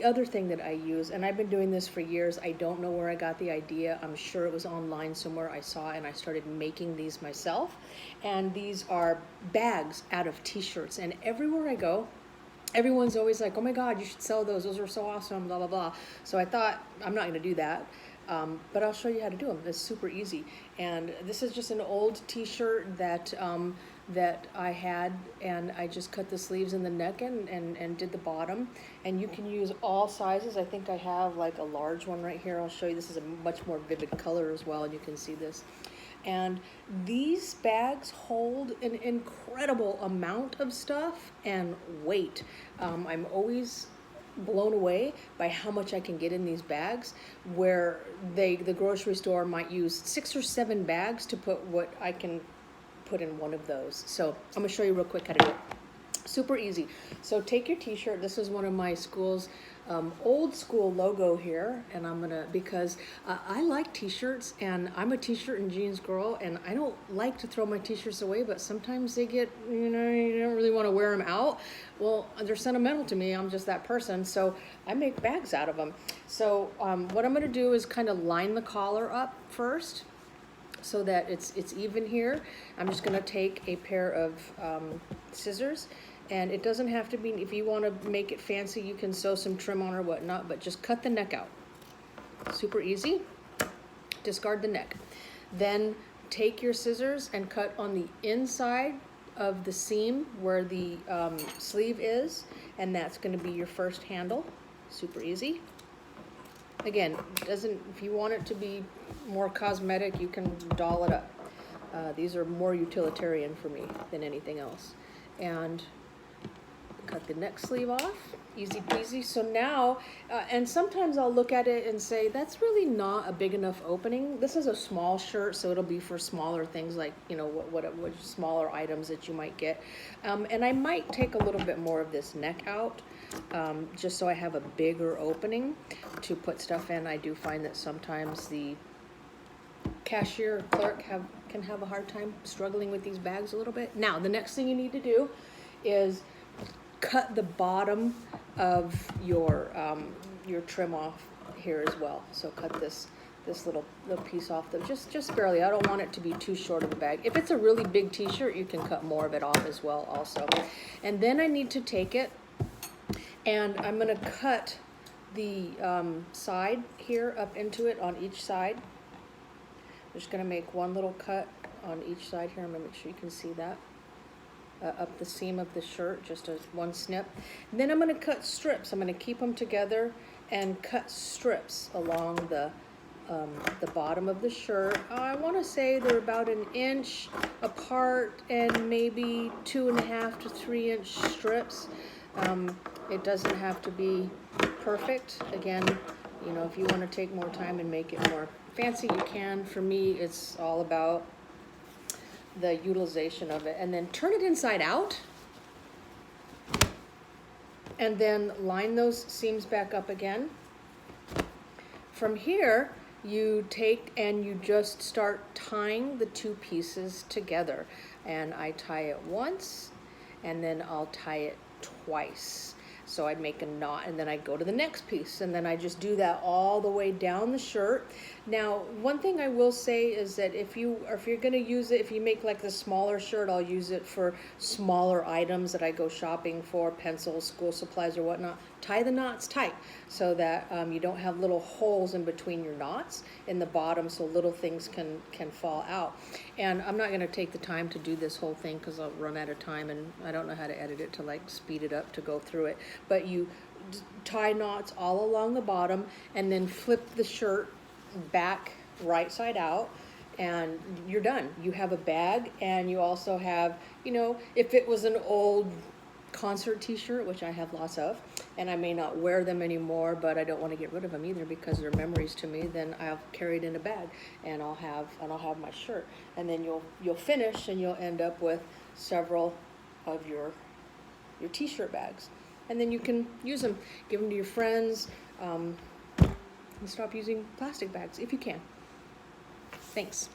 The other thing that I use, and I've been doing this for years, I don't know where I got the idea. I'm sure it was online somewhere I saw, and I started making these myself. And these are bags out of t-shirts. And everywhere I go, everyone's always like, oh my God, you should sell those. Those are so awesome, blah, blah, blah. So I thought, I'm not going to do that. But I'll show you how to do them. It's super easy. And this is just an old t-shirt that I had, and I just cut the sleeves and the neck and did the bottom. And you can use all sizes. I think I have like a large one right here. I'll show you. This is a much more vivid color as well, and you can see this. And these bags hold an incredible amount of stuff and weight. I'm always blown away by how much I can get in these bags, where the grocery store might use 6 or 7 bags to put what I can put in one of those. So I'm gonna show you real quick how to do it. Super easy. So take your t-shirt. This is one of my school's old school logo here, and I'm gonna, because I like t-shirts, and I'm a t-shirt and jeans girl, and I don't like to throw my t-shirts away, but sometimes they get, you don't really want to wear them out. Well, they're sentimental to me. I'm just that person, so I make bags out of them. So what I'm gonna do is kind of line the collar up first, so that it's even here. I'm just gonna take a pair of scissors, and it doesn't have to be, if you wanna make it fancy, you can sew some trim on or whatnot, but just cut the neck out. Super easy. Discard the neck. Then take your scissors and cut on the inside of the seam where the sleeve is, and that's gonna be your first handle. Super easy. Again, if you want it to be more cosmetic, you can doll it up. These are more utilitarian for me than anything else. And cut the neck sleeve off, easy peasy. So now, and sometimes I'll look at it and say, that's really not a big enough opening. This is a small shirt, so it'll be for smaller things like, what smaller items that you might get. And I might take a little bit more of this neck out, just so I have a bigger opening to put stuff in. I do find that sometimes the cashier or clerk can have a hard time struggling with these bags a little bit. Now, the next thing you need to do is cut the bottom of your trim off here as well. So cut this little piece off, just barely. I don't want it to be too short of the bag. If it's a really big t-shirt, you can cut more of it off as well also. And then I need to take it, and I'm gonna cut the side here up into it on each side. I'm just gonna make one little cut on each side here. I'm gonna make sure you can see that. Up the seam of the shirt, just as one snip. And then I'm gonna cut strips. I'm gonna keep them together and cut strips along the bottom of the shirt. I wanna say they're about 1 inch apart, and maybe 2.5 to 3 inch strips. It doesn't have to be perfect. Again, if you wanna take more time and make it more fancy, you can. For me, it's all about the utilization of it. And then turn it inside out, and then line those seams back up again. From here, you take and you just start tying the two pieces together. And I tie it once, and then I'll tie it twice. So I'd make a knot, and then I'd go to the next piece, and then I just do that all the way down the shirt. Now, one thing I will say is that if you're gonna use it, if you make like the smaller shirt, I'll use it for smaller items that I go shopping for, pencils, school supplies, or whatnot. Tie the knots tight so that you don't have little holes in between your knots in the bottom, so little things can fall out. And I'm not gonna take the time to do this whole thing because I'll run out of time, and I don't know how to edit it to like speed it up to go through it. But you tie knots all along the bottom, and then flip the shirt back right side out, and you're done. You have a bag, and you also have, if it was an old concert t-shirt, which I have lots of, and I may not wear them anymore, but I don't want to get rid of them either because they're memories to me, then I'll carry it in a bag, and I'll have my shirt. And then you'll finish, and you'll end up with several of your t-shirt bags. And then you can use them, give them to your friends, and stop using plastic bags if you can. Thanks.